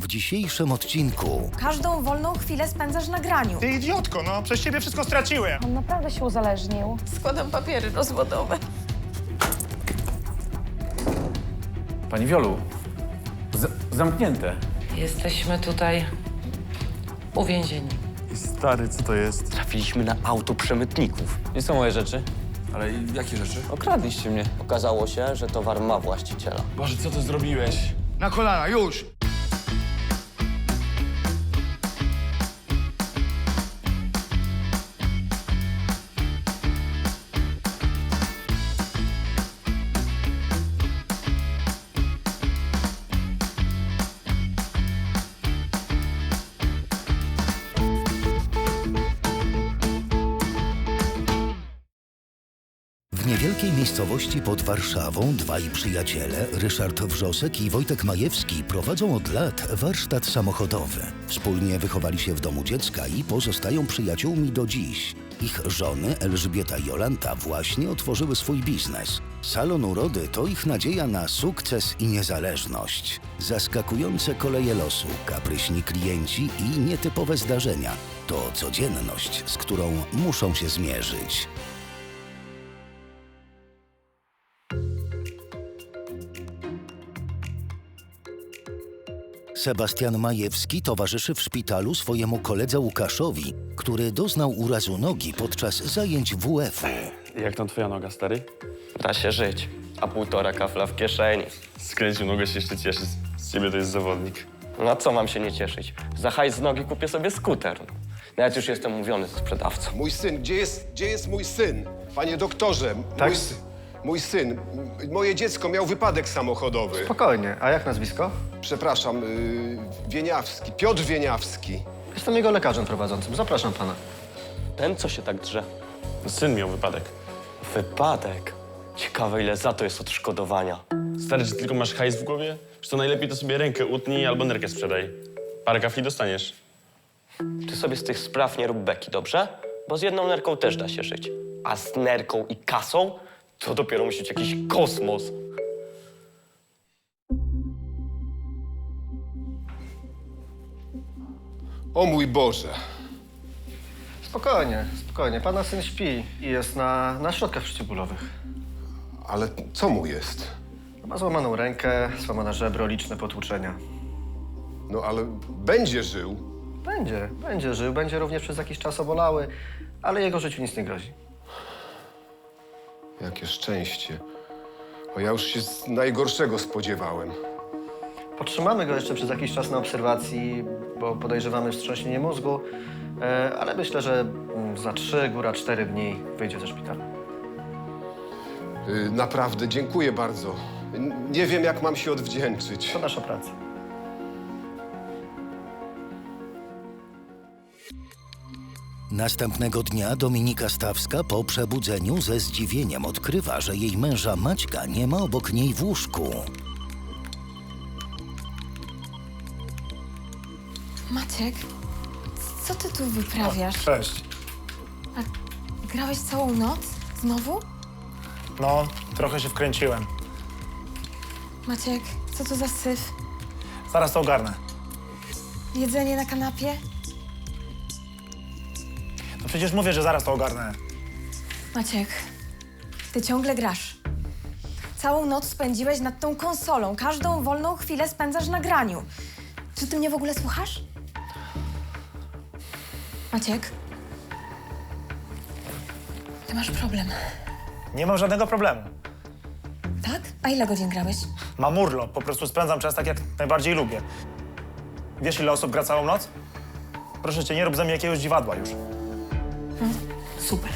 w dzisiejszym odcinku. Każdą wolną chwilę spędzasz na graniu. Ty idiotko, no przez ciebie wszystko straciłem. On naprawdę się uzależnił. Składam papiery rozwodowe. Pani Wiolu, zamknięte. Jesteśmy tutaj uwięzieni. Stary, co to jest? Trafiliśmy na auto przemytników. Nie są moje rzeczy. Ale jakie rzeczy? Okradliście mnie. Okazało się, że towar ma właściciela. Boże, co ty zrobiłeś? Na kolana, już! W niewielkiej miejscowości pod Warszawą dwaj przyjaciele, Ryszard Wrzosek i Wojtek Majewski, prowadzą od lat warsztat samochodowy. Wspólnie wychowali się w domu dziecka i pozostają przyjaciółmi do dziś. Ich żony, Elżbieta i Jolanta, właśnie otworzyły swój biznes. Salon urody to ich nadzieja na sukces i niezależność. Zaskakujące koleje losu, kapryśni klienci i nietypowe zdarzenia to codzienność, z którą muszą się zmierzyć. Sebastian Majewski towarzyszy w szpitalu swojemu koledze Łukaszowi, który doznał urazu nogi podczas zajęć WF-u. Jak tam twoja noga, stary? Da się żyć, a 1,5 kafla w kieszeni. Skręcił nogę, się jeszcze cieszy. Z ciebie to jest zawodnik. No a co mam się nie cieszyć? Za hajs z nogi kupię sobie skuter. Nawet już jestem umówiony ze sprzedawcą. Mój syn, gdzie jest mój syn? Panie doktorze, mój syn, moje dziecko miał wypadek samochodowy. Spokojnie. A jak nazwisko? Przepraszam, Wieniawski, Piotr Wieniawski. Jestem jego lekarzem prowadzącym. Zapraszam pana. Ten, co się tak drze? Syn miał wypadek. Wypadek? Ciekawe, ile za to jest odszkodowania. Stary, czy tylko masz hajs w głowie? Czy to najlepiej to sobie rękę utnij albo nerkę sprzedaj. Parę kafli dostaniesz. Ty sobie z tych spraw nie rób beki, dobrze? Bo z jedną nerką też da się żyć. A z nerką i kasą to dopiero musi być jakiś kosmos. O mój Boże. Spokojnie, spokojnie. Pana syn śpi i jest na środkach przeciwbólowych. Ale co mu jest? Ma złamaną rękę, złamane żebro, liczne potłuczenia. No ale będzie żył. Będzie żył, będzie również przez jakiś czas obolały, ale jego życiu nic nie grozi. Jakie szczęście. O, ja już się z najgorszego spodziewałem. Podtrzymamy go jeszcze przez jakiś czas na obserwacji, bo podejrzewamy wstrząśnienie mózgu, ale myślę, że za 3, góra 4 dni wyjdzie ze szpitala. Naprawdę, dziękuję bardzo. Nie wiem, jak mam się odwdzięczyć. To nasza praca. Następnego dnia Dominika Stawska po przebudzeniu ze zdziwieniem odkrywa, że jej męża Maćka nie ma obok niej w łóżku. Maciek, co ty tu wyprawiasz? Cześć. Grałeś całą noc? Znowu? No, trochę się wkręciłem. Maciek, co to za syf? Zaraz to ogarnę. Jedzenie na kanapie? No przecież mówię, że zaraz to ogarnę. Maciek, ty ciągle grasz. Całą noc spędziłeś nad tą konsolą. Każdą wolną chwilę spędzasz na graniu. Czy ty mnie w ogóle słuchasz? Maciek? Ty masz problem. Nie mam żadnego problemu. Tak? A ile godzin grałeś? Mam urlop, po prostu spędzam czas tak, jak najbardziej lubię. Wiesz, ile osób gra całą noc? Proszę cię, nie rób ze mnie jakiegoś dziwadła już. Super.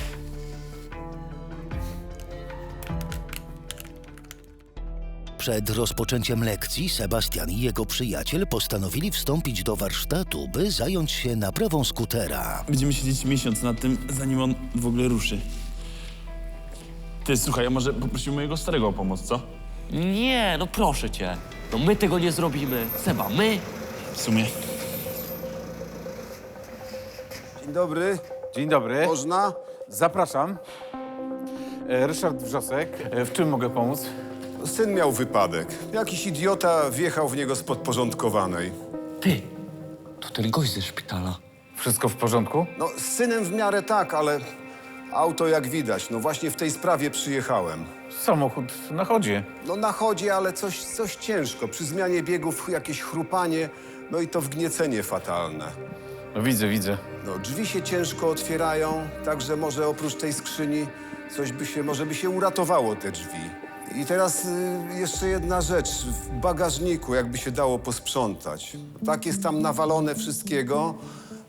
Przed rozpoczęciem lekcji Sebastian i jego przyjaciel postanowili wstąpić do warsztatu, by zająć się naprawą skutera. Będziemy siedzieć miesiąc nad tym, zanim on w ogóle ruszy. Ty, słuchaj, a może poprosimy mojego starego o pomoc, co? Nie, no proszę cię. No my tego nie zrobimy. Seba, my? W sumie. Dzień dobry. Dzień dobry. Można? Zapraszam. Ryszard Wrzosek. W czym mogę pomóc? Syn miał wypadek. Jakiś idiota wjechał w niego z podporządkowanej. Ty, to ten gość ze szpitala. Wszystko w porządku? No, z synem w miarę tak, ale auto jak widać. No właśnie w tej sprawie przyjechałem. Samochód na chodzie. No na chodzie, ale coś ciężko. Przy zmianie biegów jakieś chrupanie, no i to wgniecenie fatalne. No widzę. No, drzwi się ciężko otwierają, także może oprócz tej skrzyni może by się uratowało te drzwi. I teraz jeszcze jedna rzecz. W bagażniku jakby się dało posprzątać. Tak jest tam nawalone wszystkiego,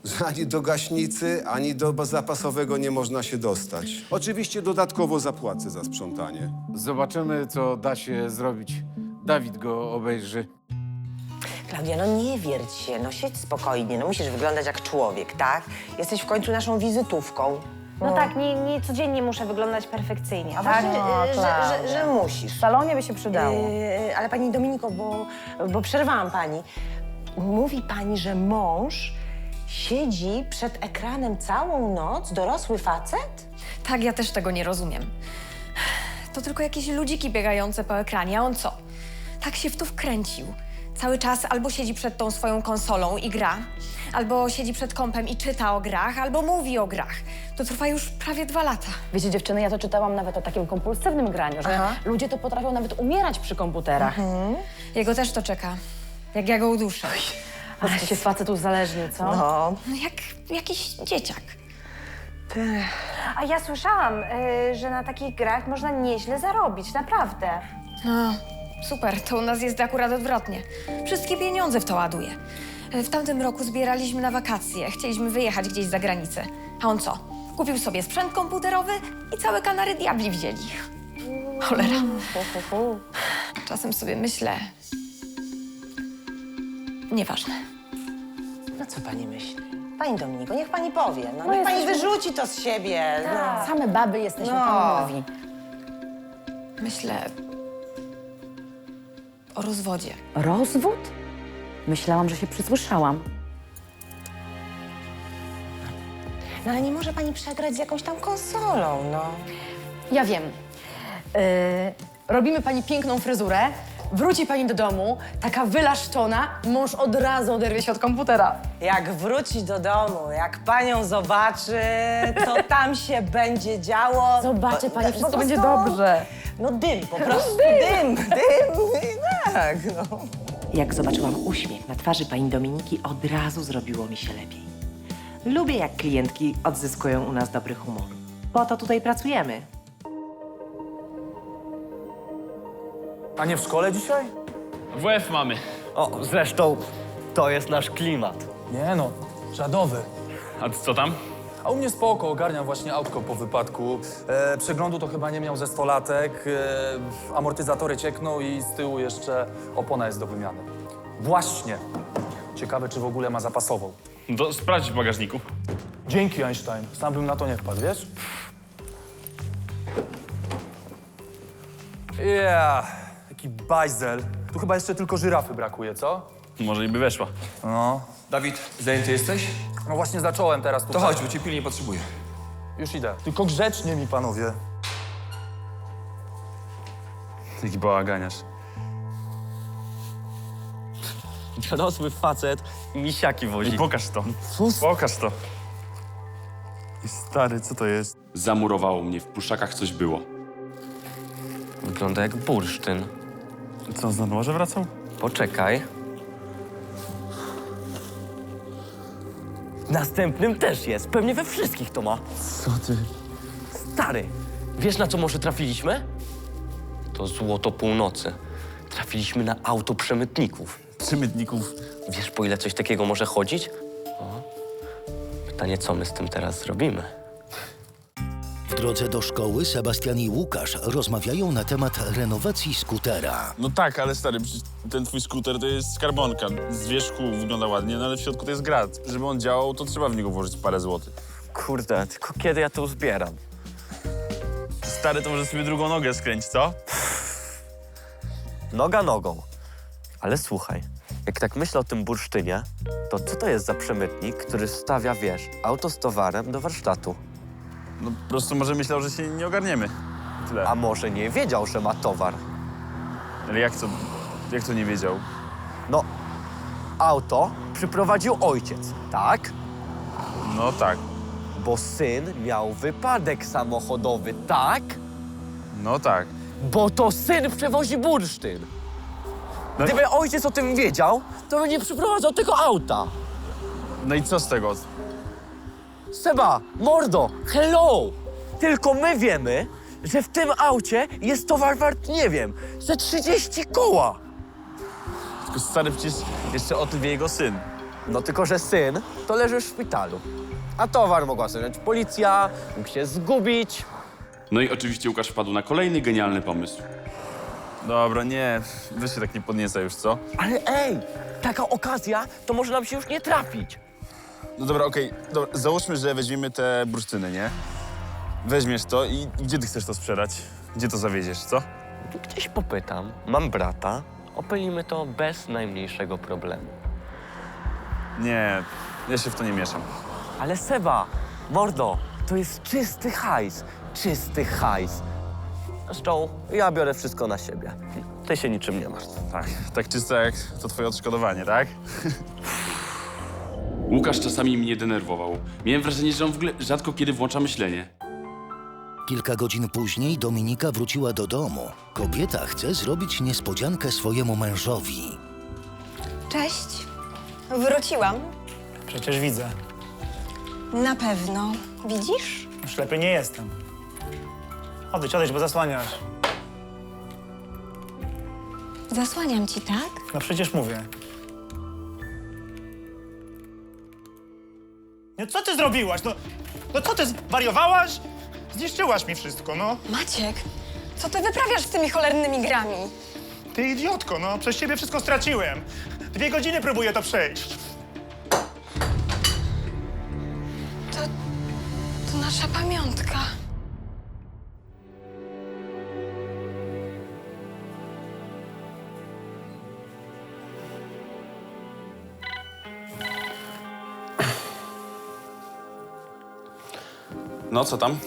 że ani do gaśnicy, ani do zapasowego nie można się dostać. Oczywiście dodatkowo zapłacę za sprzątanie. Zobaczymy, co da się zrobić. Dawid go obejrzy. Klaudia, no nie wierć się, no siedź spokojnie, no musisz wyglądać jak człowiek, tak? Jesteś w końcu naszą wizytówką. No tak, nie codziennie muszę wyglądać perfekcyjnie, A tak? właśnie, że musisz. W salonie by się przydało. Ale pani Dominiko, bo przerwałam pani. Mówi pani, że mąż siedzi przed ekranem całą noc, dorosły facet? Tak, ja też tego nie rozumiem. To tylko jakieś ludziki biegające po ekranie, a on co? Tak się w to wkręcił. Cały czas albo siedzi przed tą swoją konsolą i gra, albo siedzi przed kompem i czyta o grach, albo mówi o grach. To trwa już prawie 2 lata. Wiecie, dziewczyny, ja to czytałam nawet o takim kompulsywnym graniu, że ludzie to potrafią nawet umierać przy komputerach. Jego też to czeka. Jak ja go uduszę. Ale się facet uzależnił, co? No. No jak jakiś dzieciak. A ja słyszałam, że na takich grach można nieźle zarobić, naprawdę. No, super, to u nas jest akurat odwrotnie. Wszystkie pieniądze w to ładuje. W tamtym roku zbieraliśmy na wakacje, chcieliśmy wyjechać gdzieś za granicę. A on co? Kupił sobie sprzęt komputerowy i całe Kanary Diabli wzięli. Cholera. Czasem sobie myślę... Nieważne. No co pani myśli? Pani Dominiko, niech pani powie, no niech pani wyrzuci to z siebie. No. Same baby jesteśmy, pani mówi. Myślę... o rozwodzie. Rozwód? Myślałam, że się przysłyszałam. No ale nie może pani przegrać z jakąś tam konsolą, no. Ja wiem. Robimy pani piękną fryzurę, wróci pani do domu, taka wylaszczona, mąż od razu oderwie się od komputera. Jak wróci do domu, jak panią zobaczy, to tam się będzie działo. Zobaczy pani, Po wszystko będzie prostu- dobrze. No dym, po prostu dym. Tak, no. Jak zobaczyłam uśmiech na twarzy pani Dominiki, od razu zrobiło mi się lepiej. Lubię, jak klientki odzyskują u nas dobry humor. Po to tutaj pracujemy. A nie w szkole dzisiaj? WF mamy. O, zresztą to jest nasz klimat. Nie no, żadowy. A ty co tam? A u mnie spoko, ogarniam właśnie autko po wypadku. Przeglądu to chyba nie miał ze 100-latek. Amortyzatory ciekną i z tyłu jeszcze opona jest do wymiany. Właśnie. Ciekawe, czy w ogóle ma zapasową. To sprawdź w bagażniku. Dzięki, Einstein. Sam bym na to nie wpadł, wiesz? Jaki bajzel. Tu chyba jeszcze tylko żyrafy brakuje, co? Może i by weszła. No. Dawid, zajęty jesteś? No właśnie zacząłem teraz To tutaj. chodź, bo cię pilnie potrzebuję. Już idę. Tylko grzecznie mi, panowie. Jaki bałaganiarz. Dorosły facet i misiaki wozi. I pokaż to. Pokaż to. I stary, co to jest? Zamurowało mnie, w pluszakach coś było. Wygląda jak bursztyn. Co, on z nadmorza wracał? Poczekaj. W następnym też jest. Pewnie we wszystkich to ma. Co ty? Stary, wiesz na co może trafiliśmy? To złoto północy. Trafiliśmy na auto przemytników. Przemytników? Wiesz, po ile coś takiego może chodzić? O. Pytanie, co my z tym teraz zrobimy? W drodze do szkoły Sebastian i Łukasz rozmawiają na temat renowacji skutera. No tak, ale stary, przecież ten twój skuter to jest skarbonka. Z wierzchu wygląda ładnie, no ale w środku to jest grat. Żeby on działał, to trzeba w niego włożyć parę złotych. Kurde, tylko kiedy ja to uzbieram? Stary, to może sobie drugą nogę skręć, co? Noga nogą. Ale słuchaj, jak tak myślę o tym bursztynie, to co to jest za przemytnik, który stawia, wiesz, auto z towarem do warsztatu? No po prostu może myślał, że się nie ogarniemy. Tyle. A może nie wiedział, że ma towar? Ale jak to nie wiedział? No, auto przyprowadził ojciec, tak? No tak. Bo syn miał wypadek samochodowy, tak? No tak. Bo to syn przewozi bursztyn. Gdyby ojciec o tym wiedział, to by nie przyprowadzał tego auta. No i co z tego? Seba, mordo, hello! Tylko my wiemy, że w tym aucie jest towar wart, nie wiem, ze 30 koła. Tylko stary, przecież jeszcze o tym wie jego syn. No tylko, że syn to leży w szpitalu. A towar mogła wziąć policja, mógł się zgubić. No i oczywiście Łukasz wpadł na kolejny genialny pomysł. Dobra, nie, weź się tak nie podnieca już, co? Ale ej, taka okazja to może nam się już nie trafić. No dobra, okej, dobra, załóżmy, że weźmiemy te bursztyny, nie? Weźmiesz to i gdzie ty chcesz to sprzedać? Gdzie to zawieziesz, co? Gdzieś popytam, mam brata, opylimy to bez najmniejszego problemu. Nie, ja się w to nie mieszam. Ale Seba, mordo, to jest czysty hajs, czysty hajs. Zresztą ja biorę wszystko na siebie. Ty się niczym nie martw. Tak czysto jak to twoje odszkodowanie, tak? Łukasz czasami mnie denerwował. Miałem wrażenie, że on w ogóle rzadko kiedy włącza myślenie. Kilka godzin później Dominika wróciła do domu. Kobieta chce zrobić niespodziankę swojemu mężowi. Cześć. Wróciłam. Przecież widzę. Na pewno. Widzisz? Ślepy nie jestem. Odejdź, bo zasłaniasz. Zasłaniam ci, tak? No przecież mówię. No co ty zrobiłaś? No co ty, wariowałaś? Zniszczyłaś mi wszystko, no. Maciek, co ty wyprawiasz z tymi cholernymi grami? Ty idiotko, no. Przez ciebie wszystko straciłem. 2 godziny próbuję to przejść. To nasza pamiątka. No, co tam?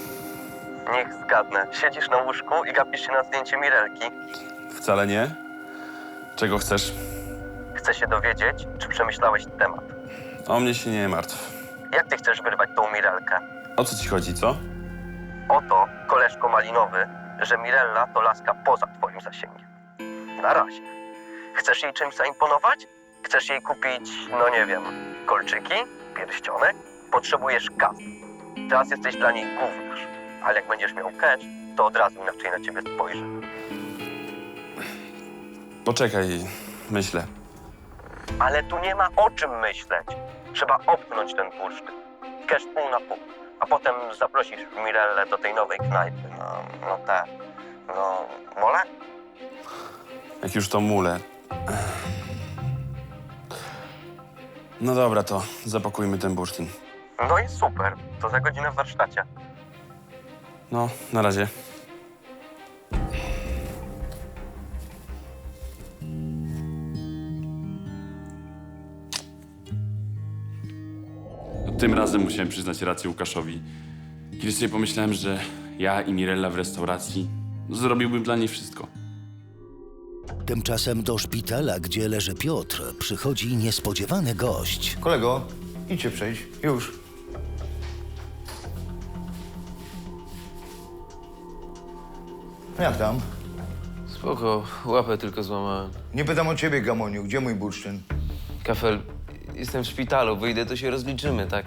Niech zgadnę. Siedzisz na łóżku i gapisz się na zdjęcie Mirelki. Wcale nie. Czego chcesz? Chcę się dowiedzieć, czy przemyślałeś temat. O mnie się nie martw. Jak ty chcesz wyrwać tą Mirelkę? O co ci chodzi, co? O to, koleżko malinowy, że Mirella to laska poza twoim zasięgiem. Na razie. Chcesz jej czymś zaimponować? Chcesz jej kupić, no nie wiem, kolczyki, pierścionek? Potrzebujesz kasy. Teraz jesteś dla niej gówniarz. Ale jak będziesz miał cash, to od razu inaczej na ciebie spojrzy. Poczekaj, myślę. Ale tu nie ma o czym myśleć. Trzeba opchnąć ten bursztyn. Cash pół na pół. A potem zaprosisz Mirellę do tej nowej knajpy. Mole? Jak już to mule. No dobra, to zapakujmy ten bursztyn. No i super. To za godzinę w warsztacie. No, na razie. Tym razem musiałem przyznać rację Łukaszowi. Kiedy sobie pomyślałem, że ja i Mirella w restauracji zrobiłbym dla niej wszystko. Tymczasem do szpitala, gdzie leży Piotr, przychodzi niespodziewany gość. Kolego, idźcie przejść. Już. Jak tam? Spoko, łapę tylko złamałem. Nie pytam o ciebie, Gamoniu. Gdzie mój bursztyn? Kafel, jestem w szpitalu, wyjdę, to się rozliczymy, tak?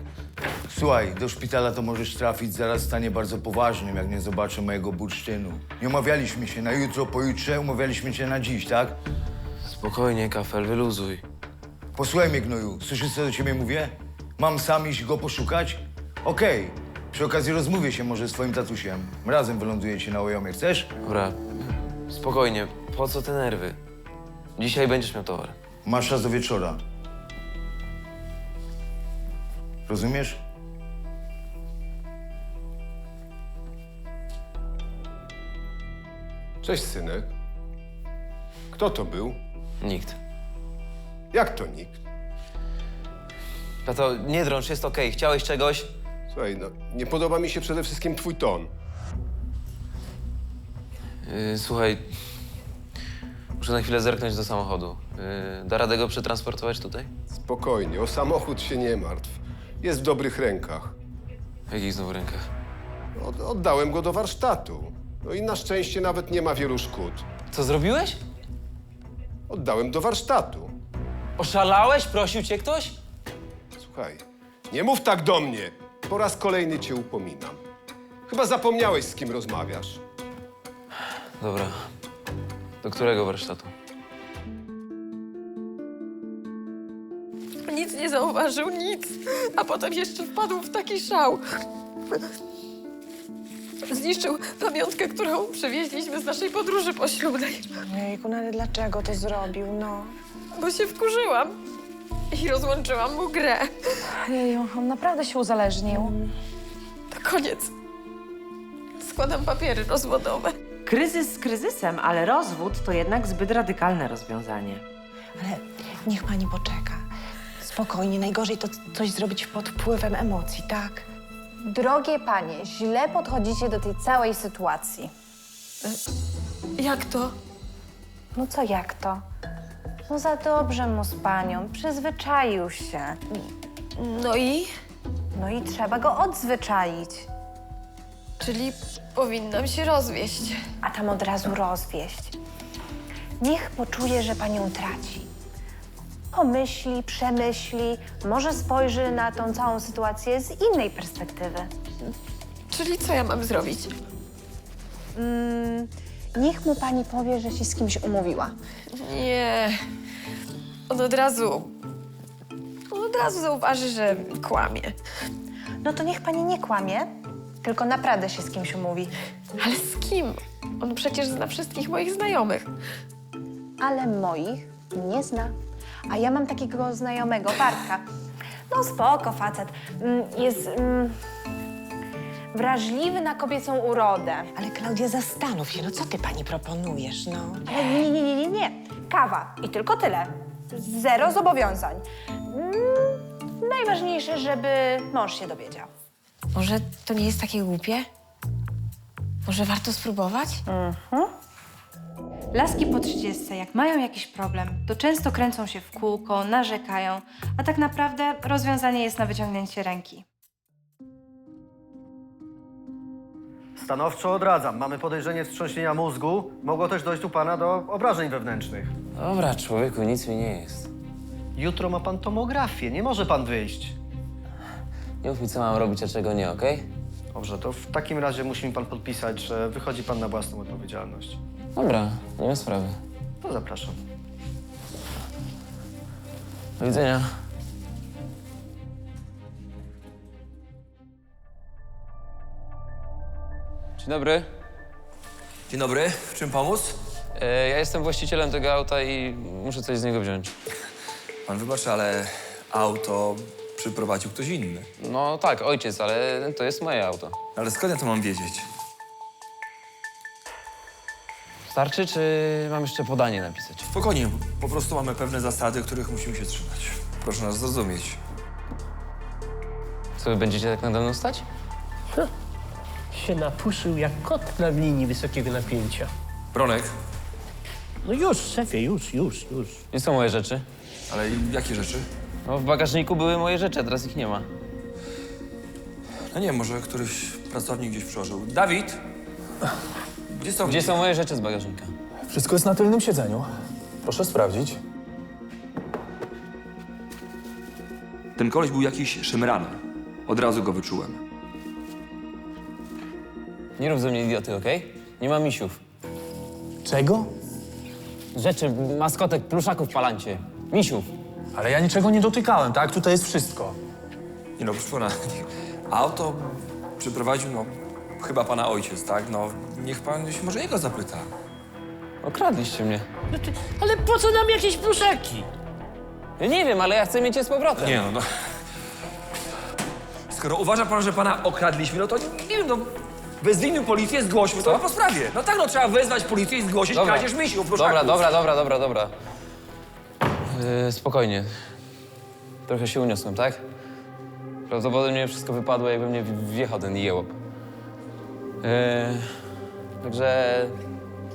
Słuchaj, do szpitala to możesz trafić, zaraz stanie bardzo poważnym, jak nie zobaczę mojego bursztynu. Nie umawialiśmy się na jutro, pojutrze, umawialiśmy się na dziś, tak? Spokojnie, Kafel, wyluzuj. Posłuchaj mnie, gnoju. Słyszysz, co do ciebie mówię? Mam sam iść go poszukać? Okej. Przy okazji rozmówię się może z twoim tatusiem. Razem wylądujecie na Ojomie. Chcesz? Dobra, spokojnie, po co te nerwy? Dzisiaj będziesz miał towar. Masz czas do wieczora. Rozumiesz? Cześć, synek. Kto to był? Nikt. Jak to nikt? Tato, nie drąż, jest okej. Chciałeś czegoś? Słuchaj, no, nie podoba mi się przede wszystkim twój ton. Słuchaj, Muszę na chwilę zerknąć do samochodu. Da radę go przetransportować tutaj? Spokojnie, o samochód się nie martw. Jest w dobrych rękach. W jakich znowu rękach? Oddałem go do warsztatu. No i na szczęście nawet nie ma wielu szkód. Co zrobiłeś? Oddałem do warsztatu. Oszalałeś? Prosił cię ktoś? Słuchaj, nie mów tak do mnie. Po raz kolejny cię upominam. Chyba zapomniałeś, z kim rozmawiasz. Dobra. Do którego warsztatu? Nic nie zauważył, nic. A potem jeszcze wpadł w taki szał. Zniszczył pamiątkę, którą przywieźliśmy z naszej podróży poślubnej. Jejku, no ale dlaczego to zrobił, no? Bo się wkurzyłam i rozłączyłam mu grę. Jeju, on naprawdę się uzależnił. To koniec. Składam papiery rozwodowe. Kryzys kryzysem, ale rozwód to jednak zbyt radykalne rozwiązanie. Ale niech pani poczeka. Spokojnie, najgorzej to coś zrobić pod wpływem emocji, tak? Drogie panie, źle podchodzicie do tej całej sytuacji. Jak to? No co jak to? No za dobrze mu z panią, przyzwyczaił się. No i? No i trzeba go odzwyczaić. Czyli powinnam się rozwieść. A tam od razu rozwieść. Niech poczuje, że panią traci. Pomyśli, przemyśli, może spojrzy na tą całą sytuację z innej perspektywy. Czyli co ja mam zrobić? Niech mu pani powie, że się z kimś umówiła. Nie. On od razu zauważy, że kłamie. No to niech pani nie kłamie, tylko naprawdę się z kimś umówi. Ale z kim? On przecież zna wszystkich moich znajomych. Ale moich nie zna. A ja mam takiego znajomego, Bartka. No spoko, facet. Jest wrażliwy na kobiecą urodę. Ale Klaudia, zastanów się, no co ty pani proponujesz, no? Ale nie. Kawa i tylko tyle. Zero zobowiązań. Najważniejsze, żeby mąż się dowiedział. Może to nie jest takie głupie? Może warto spróbować? Laski po 30, jak mają jakiś problem, to często kręcą się w kółko, narzekają, a tak naprawdę rozwiązanie jest na wyciągnięcie ręki. Stanowczo odradzam. Mamy podejrzenie wstrząśnienia mózgu. Mogło też dojść u pana do obrażeń wewnętrznych. Dobra, człowieku, nic mi nie jest. Jutro ma pan tomografię. Nie może pan wyjść. Nie mów mi, co mam robić, a czego nie, okej? Dobrze, to w takim razie musi mi pan podpisać, że wychodzi pan na własną odpowiedzialność. Dobra, nie ma sprawy. To zapraszam. Do widzenia. Dzień dobry. Dzień dobry, w czym pomóc? Ja jestem właścicielem tego auta i muszę coś z niego wziąć. Pan wybaczy, ale auto przyprowadził ktoś inny. No tak, ojciec, ale to jest moje auto. Ale skąd ja to mam wiedzieć? Starczy, czy mam jeszcze podanie napisać? Spokojnie, po prostu mamy pewne zasady, których musimy się trzymać. Proszę nas zrozumieć. Co, wy będziecie tak nade mną stać? Się napuszył jak kot na linii wysokiego napięcia. Bronek, No już, szefie, już. Gdzie są moje rzeczy? ale jakie rzeczy? No w bagażniku były moje rzeczy, a teraz ich nie ma. No nie, może któryś pracownik gdzieś przełożył. Dawid! Gdzie są moje rzeczy z bagażnika? Wszystko jest na tylnym siedzeniu. Proszę sprawdzić. Ten koleś był jakiś szemrany. Od razu go wyczułem. Nie rób ze mnie idioty, okej? Nie ma misiów. Czego? Rzeczy, maskotek, pluszaków w palancie. Misiów. Ale ja niczego nie dotykałem, tak? Tutaj jest wszystko. Nie no, proszę pana, auto przyprowadził, no, chyba pana ojciec, tak? No, niech pan się może jego zapyta. Okradliście mnie. Ale po co nam jakieś pluszaki? Ja nie wiem, ale ja chcę mieć je z powrotem. Nie no. Skoro uważa pan, że pana okradliśmy, no to nie wiem, no, wezwijmy policję, zgłośmy to po sprawie. No tak, no, trzeba wezwać policję i zgłosić kradzież misiów, pluszaków. Dobra. Spokojnie. Trochę się uniosłem, tak? Prawdopodobnie wszystko wypadło, jakby mnie wjechał ten jełop. Także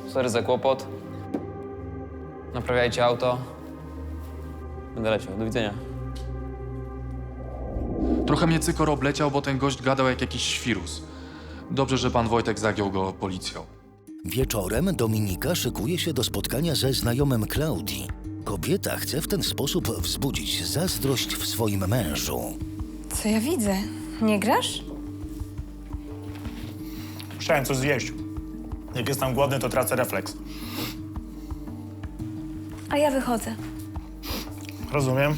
sorry za kłopot. Naprawiajcie auto. Będę leciał. Do widzenia. Trochę mnie cykor obleciał, bo ten gość gadał jak jakiś świrus. Dobrze, że pan Wojtek zagiął go policją. Wieczorem Dominika szykuje się do spotkania ze znajomym Klaudii. Kobieta chce w ten sposób wzbudzić zazdrość w swoim mężu. Co ja widzę? Nie grasz? Musiałem coś zjeść. Jak jestem głodny, to tracę refleks. A ja wychodzę. Rozumiem.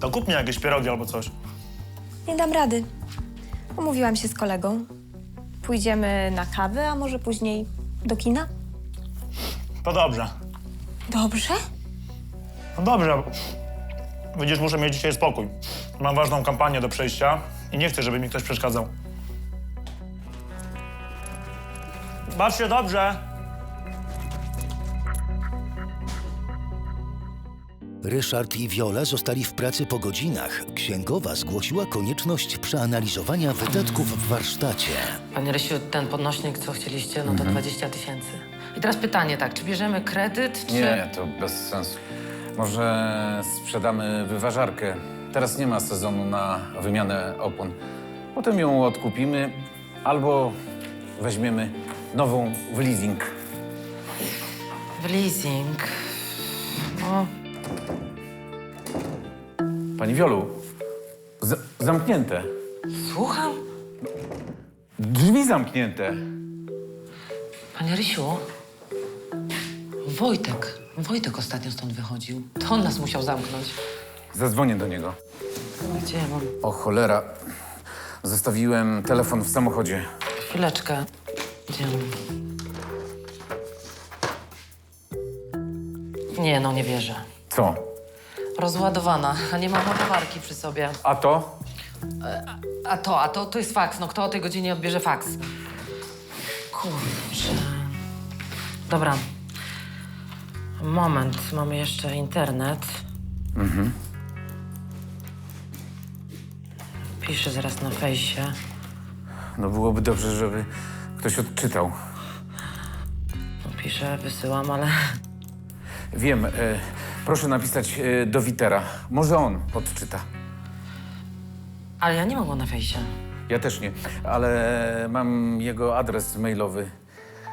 To kup mi jakieś pierogi albo coś. Nie dam rady. Umówiłam się z kolegą. Pójdziemy na kawę, a może później do kina? To dobrze. Dobrze? No dobrze. Widzisz, muszę mieć dzisiaj spokój. Mam ważną kampanię do przejścia i nie chcę, żeby mi ktoś przeszkadzał. Baw się dobrze. Ryszard i Wiola zostali w pracy po godzinach. Księgowa zgłosiła konieczność przeanalizowania wydatków w warsztacie. Panie Rysiu, ten podnośnik, co chcieliście, no to 20 000. I teraz pytanie tak, czy bierzemy kredyt, czy... Nie, to bez sensu. Może sprzedamy wyważarkę. Teraz nie ma sezonu na wymianę opon. Potem ją odkupimy albo weźmiemy nową w leasing. W leasing... No... Pani Wiolu, zamknięte. Słucham? Drzwi zamknięte. Panie Rysiu, Wojtek ostatnio stąd wychodził. To on nas musiał zamknąć. Zadzwonię do niego. Gdzie ja mam? O cholera, zostawiłem telefon w samochodzie. Chwileczkę. Gdzie on? Nie, no nie wierzę. Co? Rozładowana, a nie mam ładowarki przy sobie. A to? A to jest faks. No kto o tej godzinie odbierze faks? Kurczę. Dobra. Moment, mamy jeszcze internet. Mhm. Piszę zaraz na fejsie. No byłoby dobrze, żeby ktoś odczytał. No piszę, wysyłam, ale... Wiem, proszę napisać do Witera. Może on odczyta. Ale ja nie mogę na fejsie. Ja też nie, ale mam jego adres mailowy.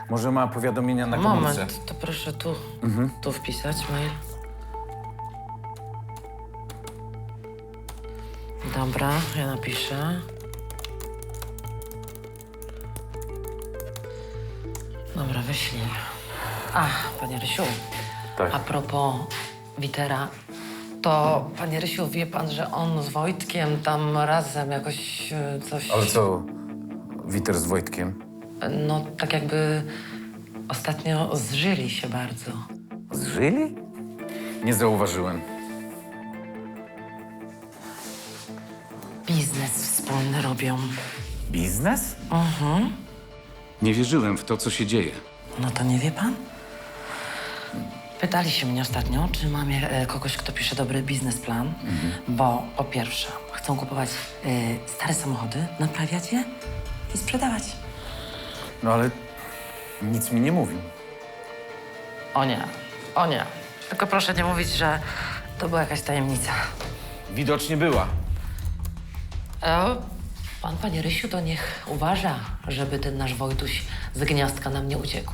Może ma powiadomienia na komórce. Moment, to proszę tu wpisać mail. Dobra, ja napiszę. Dobra, wyślij. A, panie Rysiu, Tak. a propos Witera, to panie Rysiu, wie pan, że on z Wojtkiem tam razem jakoś coś... Ale co, Witer z Wojtkiem? No, tak jakby ostatnio zżyli się bardzo. Zżyli? Nie zauważyłem. Biznes wspólny robią. Biznes? Mhm. Nie wierzyłem w to, co się dzieje. No to nie wie pan? Pytali się mnie ostatnio, czy mam kogoś, kto pisze dobry biznesplan, bo po pierwsze chcą kupować stare samochody, naprawiać je i sprzedawać. No ale nic mi nie mówił. O nie. Tylko proszę nie mówić, że to była jakaś tajemnica. Widocznie była. Pan, panie Rysiu, to niech uważa, żeby ten nasz Wojtuś z gniazdka nam nie uciekł.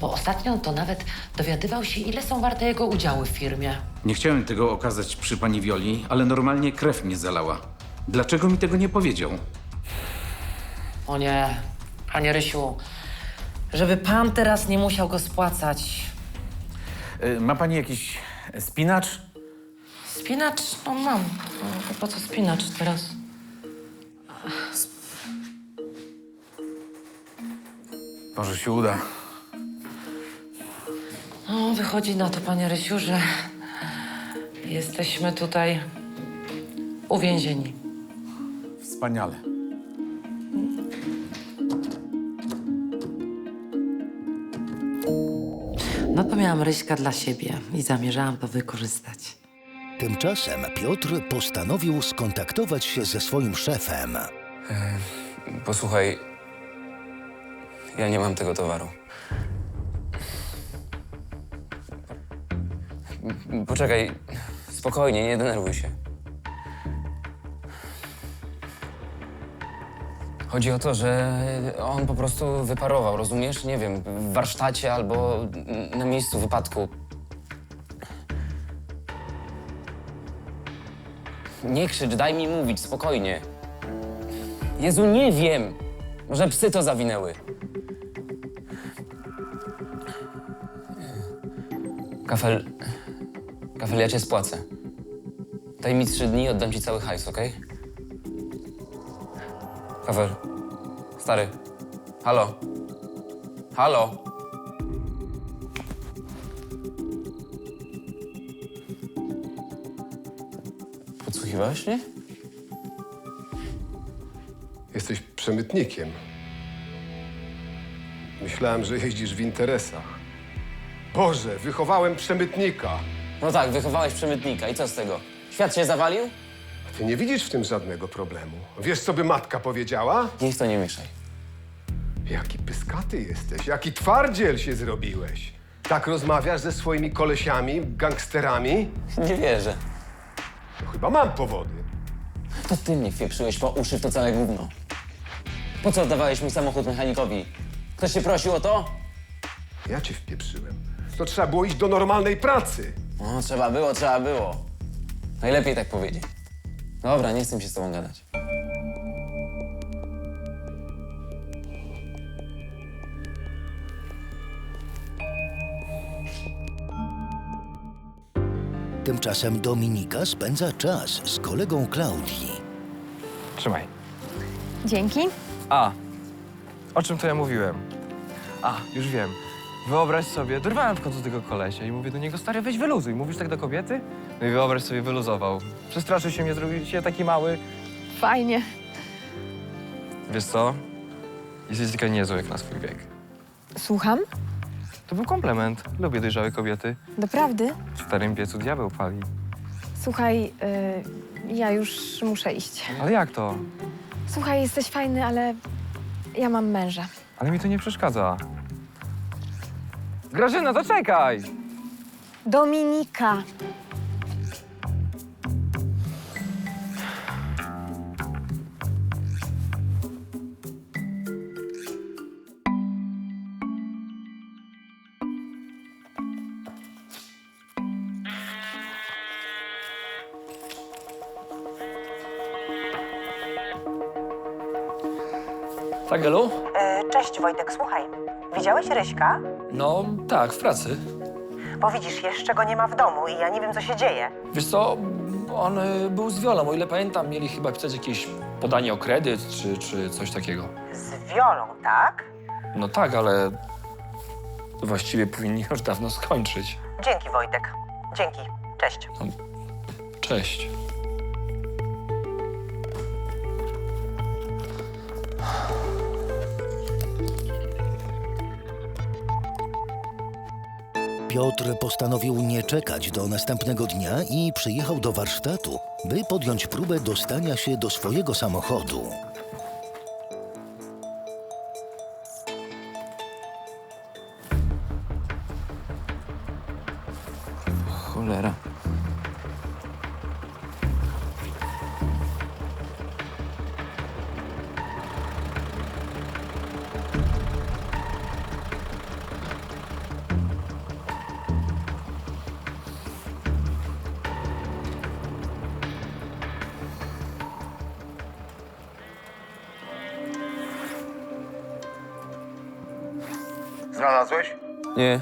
Bo ostatnio to nawet dowiadywał się, ile są warte jego udziały w firmie. Nie chciałem tego okazać przy pani Wioli, ale normalnie krew mnie zalała. Dlaczego mi tego nie powiedział? O nie, panie Rysiu, żeby pan teraz nie musiał go spłacać. Ma pani jakiś spinacz? Spinacz? No mam. No, po co spinacz teraz? Może się uda. No, wychodzi na to, panie Rysiu, że jesteśmy tutaj uwięzieni. Wspaniale. No to miałam Ryśka dla siebie i zamierzałam to wykorzystać. Tymczasem Piotr postanowił skontaktować się ze swoim szefem. Posłuchaj, ja nie mam tego towaru. Poczekaj, spokojnie, nie denerwuj się. Chodzi o to, że on po prostu wyparował, rozumiesz? Nie wiem, w warsztacie albo na miejscu wypadku. Nie krzycz, daj mi mówić, spokojnie. Jezu, nie wiem! Może psy to zawinęły. Kafel, ja cię spłacę. Daj mi 3 dni, oddam ci cały hajs, okej? Kafel, stary, halo? Halo? Podsłuchiwałeś mnie? Jesteś przemytnikiem. Myślałem, że jeździsz w interesach. Boże, wychowałem przemytnika. No tak, wychowałeś przemytnika i co z tego? Świat się zawalił? Ty nie widzisz w tym żadnego problemu. Wiesz, co by matka powiedziała? Niech to nie mieszaj. Jaki pyskaty jesteś, jaki twardziel się zrobiłeś. Tak rozmawiasz ze swoimi kolesiami, gangsterami? Nie wierzę. No chyba mam powody. To ty mnie wpieprzyłeś po uszy w to całe gówno. Po co oddawałeś mi samochód mechanikowi? Ktoś się prosił o to? Ja cię wpieprzyłem. To trzeba było iść do normalnej pracy. No, trzeba było. Najlepiej tak powiedzieć. Dobra, nie chcę mi się z tobą gadać. Tymczasem Dominika spędza czas z kolegą Klaudii. Trzymaj. Dzięki. A, o czym to ja mówiłem? A, już wiem. Wyobraź sobie, dorwałem w końcu tego kolesia i mówię do niego, stary, weź wyluzuj. Mówisz tak do kobiety? No i wyobraź sobie, wyluzował. Przestraszył się mnie, zrobił się taki mały. Fajnie. Wiesz co? Jesteś taka niezła jak na swój wiek. Słucham? To był komplement. Lubię dojrzałe kobiety. Doprawdy? W starym piecu diabeł pali. Słuchaj, ja już muszę iść. Ale jak to? Słuchaj, jesteś fajny, ale ja mam męża. Ale mi to nie przeszkadza. Grażyna, to czekaj! Dominika. Tak, Elu? Cześć Wojtek, słuchaj. Widziałeś Ryśka? No tak, w pracy. Bo widzisz, jeszcze go nie ma w domu i ja nie wiem, co się dzieje. Wiesz co, on był z Wiolą, o ile pamiętam, mieli chyba pisać jakieś podanie o kredyt czy coś takiego. Z Wiolą, tak? No tak, ale właściwie powinni już dawno skończyć. Dzięki Wojtek. Dzięki. Cześć. Cześć. Piotr postanowił nie czekać do następnego dnia i przyjechał do warsztatu, by podjąć próbę dostania się do swojego samochodu. Cholera. Znalazłeś? Nie,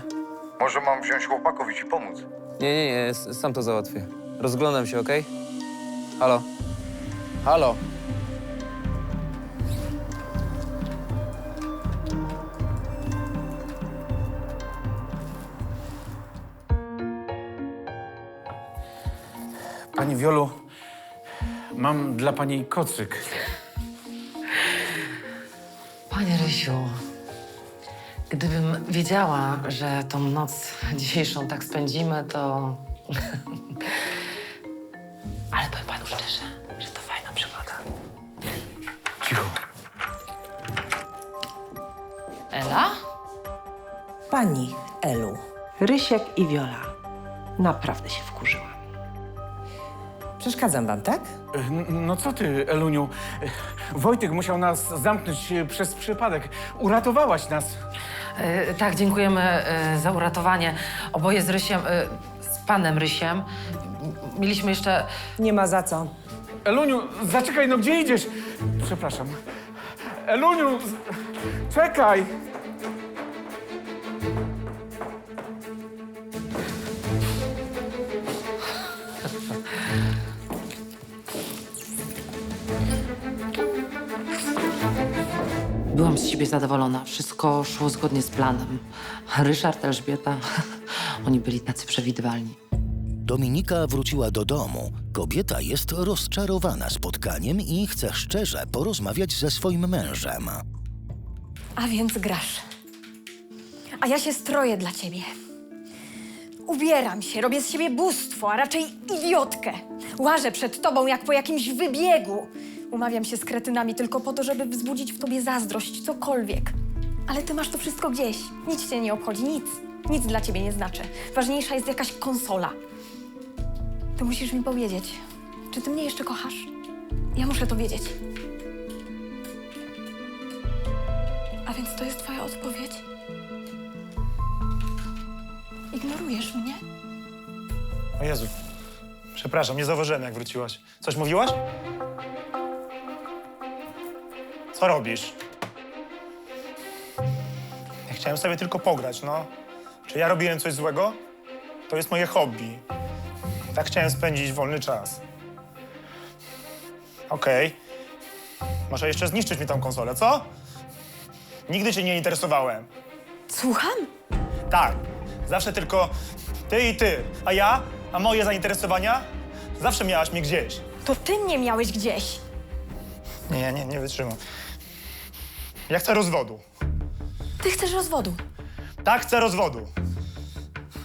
Może mam wziąć chłopakowi ci pomóc? nie, sam to załatwię. Rozglądam się, okej? Halo? Halo? Pani Wiolu, mam dla pani kocyk. Panie Rysiu, gdybym wiedziała, że tą noc dzisiejszą tak spędzimy, to... Ale powiem panu szczerze, że to fajna przygoda. Cicho. Ela? Pani Elu. Rysiek i Wiola. Naprawdę się wkurzyłam. Przeszkadzam wam, tak? No co ty, Eluniu? Wojtek musiał nas zamknąć przez przypadek. Uratowałaś nas. Tak, dziękujemy za uratowanie. Oboje z Rysiem, z panem Rysiem. Mieliśmy jeszcze... Nie ma za co. Eluniu, zaczekaj, no gdzie idziesz? Przepraszam. Eluniu, czekaj! Byłam z siebie zadowolona. Wszystko szło zgodnie z planem. Ryszard, Elżbieta, oni byli tacy przewidywalni. Dominika wróciła do domu. Kobieta jest rozczarowana spotkaniem i chce szczerze porozmawiać ze swoim mężem. A więc grasz. A ja się stroję dla ciebie. Ubieram się, robię z siebie bóstwo, a raczej idiotkę. Łażę przed tobą jak po jakimś wybiegu. Umawiam się z kretynami tylko po to, żeby wzbudzić w tobie zazdrość, cokolwiek. Ale ty masz to wszystko gdzieś. Nic cię nie obchodzi, nic. Nic dla ciebie nie znaczy. Ważniejsza jest jakaś konsola. Ty musisz mi powiedzieć, czy ty mnie jeszcze kochasz? Ja muszę to wiedzieć. A więc to jest twoja odpowiedź? Ignorujesz mnie? O Jezu, przepraszam, nie zauważyłem, jak wróciłaś. Coś mówiłaś? Co robisz? Ja chciałem sobie tylko pograć, no. Czy ja robiłem coś złego? To jest moje hobby. Tak chciałem spędzić wolny czas. Okej. Może jeszcze zniszczyć mi tą konsolę, co? Nigdy cię nie interesowałem. Słucham? Tak. Zawsze tylko ty i ty. A ja? A moje zainteresowania? Zawsze miałaś mnie gdzieś. To ty mnie miałeś gdzieś. Nie wytrzymam. Ja chcę rozwodu. Ty chcesz rozwodu. Tak, chcę rozwodu.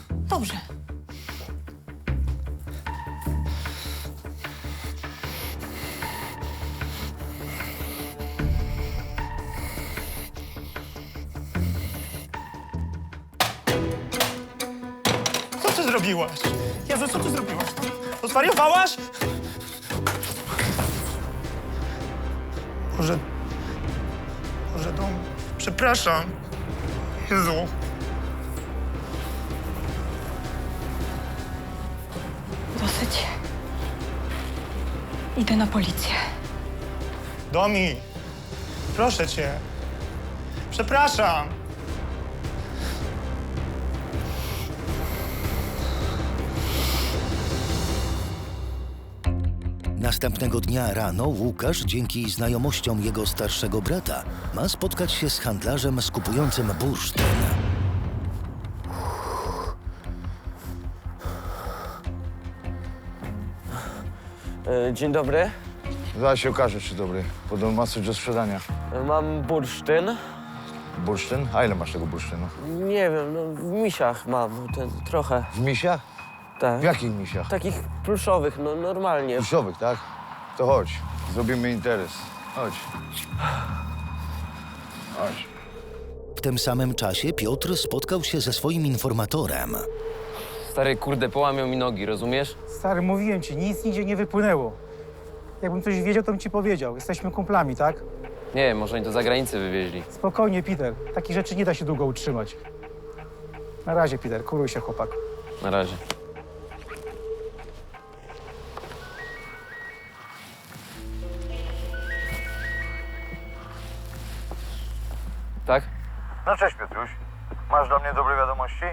Dobrze. Co ty zrobiłaś? Jezu, co ty zrobiłaś? To zwariowałaś? Może dom... Przepraszam. Jezu. Dosyć. Idę na policję. Domi, proszę cię. Przepraszam. Następnego dnia rano Łukasz, dzięki znajomościom jego starszego brata, ma spotkać się z handlarzem skupującym bursztyn. Dzień dobry. Zaraz się okaże, czy dobry. Podobno masz coś do sprzedania. Mam bursztyn. Bursztyn? A ile masz tego bursztynu? Nie wiem, no w misiach mam trochę. W misiach? Tak. W jakich misiach? Takich pluszowych, no normalnie. Pluszowych, tak? To chodź, zrobimy interes. Chodź. Chodź. W tym samym czasie Piotr spotkał się ze swoim informatorem. Stary, kurde, połamią mi nogi, rozumiesz? Stary, mówiłem ci, nic nigdzie nie wypłynęło. Jakbym coś wiedział, to bym ci powiedział. Jesteśmy kumplami, tak? Nie, może oni to za granicę wywieźli. Spokojnie, Peter. Takich rzeczy nie da się długo utrzymać. Na razie, Peter. Kuruj się, chłopak. Na razie. Tak? No cześć, Piotruś. Masz dla mnie dobre wiadomości?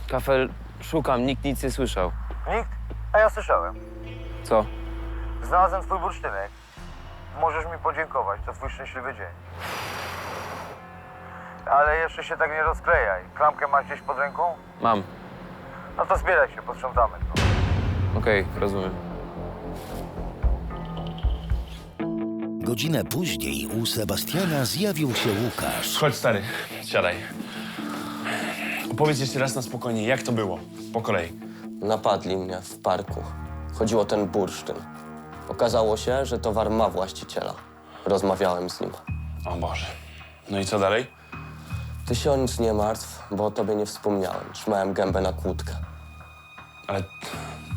Kafel, szukam, nikt nic nie słyszał. Nikt? A ja słyszałem. Co? Znalazłem twój bursztynek. Możesz mi podziękować, to twój szczęśliwy dzień. Ale jeszcze się tak nie rozklejaj. Klamkę masz gdzieś pod ręką? Mam. No to zbieraj się, posprzątamy to. Okej, rozumiem. Godzinę później u Sebastiana zjawił się Łukasz. Chodź, stary, siadaj. Opowiedz jeszcze raz na spokojnie, jak to było? Po kolei. Napadli mnie w parku. Chodziło o ten bursztyn. Okazało się, że towar ma właściciela. Rozmawiałem z nim. O Boże. No i co dalej? Ty się o nic nie martw, bo o tobie nie wspomniałem. Trzymałem gębę na kłódkę. Ale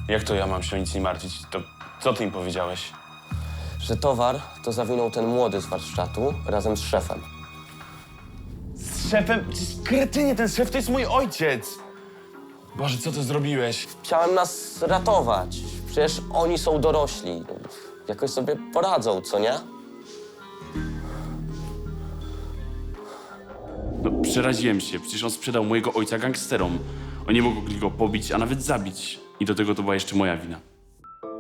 jak to ja mam się o nic nie martwić? To co ty im powiedziałeś? Że towar to zawinął ten młody z warsztatu razem z szefem. Z szefem? Kretynie, ten szef to jest mój ojciec! Boże, co ty zrobiłeś? Chciałem nas ratować. Przecież oni są dorośli. Jakoś sobie poradzą, co nie? No, przeraziłem się. Przecież on sprzedał mojego ojca gangsterom. Oni mogli go pobić, a nawet zabić. I do tego to była jeszcze moja wina.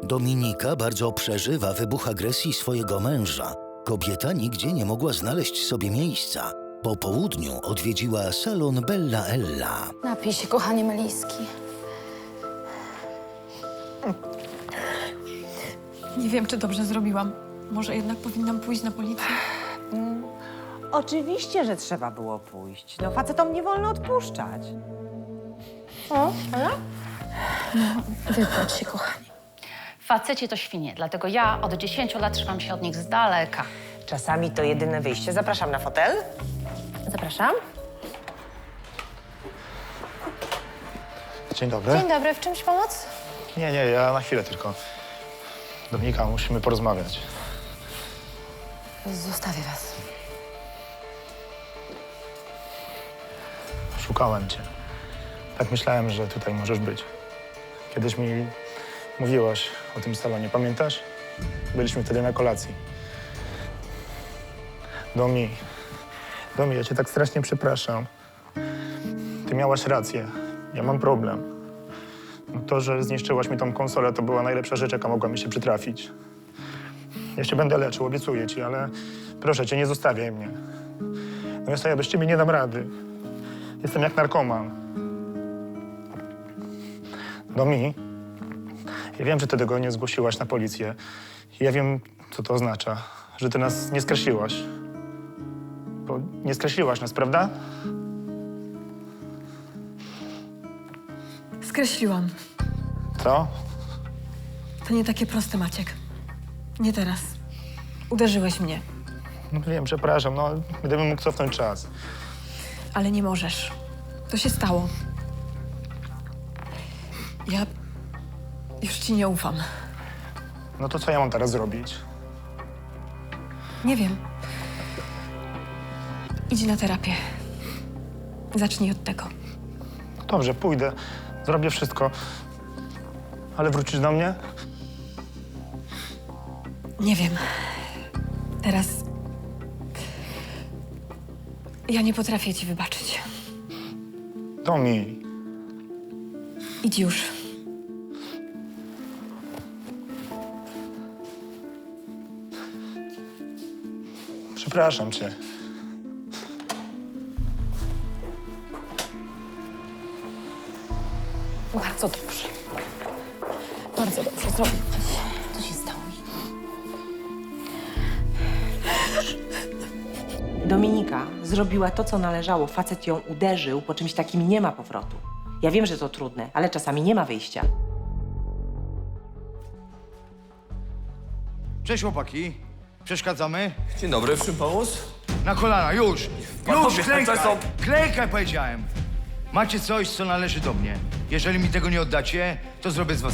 Dominika bardzo przeżywa wybuch agresji swojego męża. Kobieta nigdzie nie mogła znaleźć sobie miejsca. Po południu odwiedziła salon Bella Ella. Napij się, kochanie meliski. Nie wiem, czy dobrze zrobiłam. Może jednak powinnam pójść na policję? Oczywiście, że trzeba było pójść. No facetom nie wolno odpuszczać. O, Ala? No, wypłacz się, kochanie. Faceci to świnie, dlatego ja od 10 lat trzymam się od nich z daleka. Czasami to jedyne wyjście. Zapraszam na fotel. Zapraszam. Dzień dobry. Dzień dobry, w czymś pomóc? Nie, ja na chwilę tylko. Dominika, musimy porozmawiać. Zostawię was. Szukałem cię. Tak myślałem, że tutaj możesz być. Kiedyś mi mówiłaś o tym salonie, pamiętasz? Byliśmy wtedy na kolacji. Domi, ja cię tak strasznie przepraszam. Ty miałaś rację. Ja mam problem. To, że zniszczyłaś mi tą konsolę, to była najlepsza rzecz, jaka mogła mi się przytrafić. Ja się będę leczył, obiecuję ci, ale proszę cię, nie zostawiaj mnie. No ja bez ciebie nie dam rady. Jestem jak narkoman. Domi, ja wiem, że ty tego nie zgłosiłaś na policję. Ja wiem, co to oznacza, że ty nas nie skreśliłaś. Bo nie skreśliłaś nas, prawda? Skreśliłam. Co? To nie takie proste, Maciek. Nie teraz. Uderzyłeś mnie. No wiem, przepraszam, no gdybym mógł cofnąć czas. Ale nie możesz. To się stało. Ja już ci nie ufam. No to co ja mam teraz zrobić? Nie wiem. Idź na terapię. Zacznij od tego. Dobrze, pójdę. Zrobię wszystko. Ale wrócisz do mnie? Nie wiem. Teraz... Ja nie potrafię ci wybaczyć. Domi. Idź już. Przepraszam cię. Bardzo dobrze. Bardzo dobrze zrobiłaś. Co się stało? Dominika zrobiła to, co należało. Facet ją uderzył, po czymś takim nie ma powrotu. Ja wiem, że to trudne, ale czasami nie ma wyjścia. Cześć chłopaki. Przeszkadzamy? Dzień dobry, w czym pomóc? Na kolana, już! Panowie, Już, klękaj! to są- Klękaj, powiedziałem! Macie coś, co należy do mnie. Jeżeli mi tego nie oddacie, to zrobię z was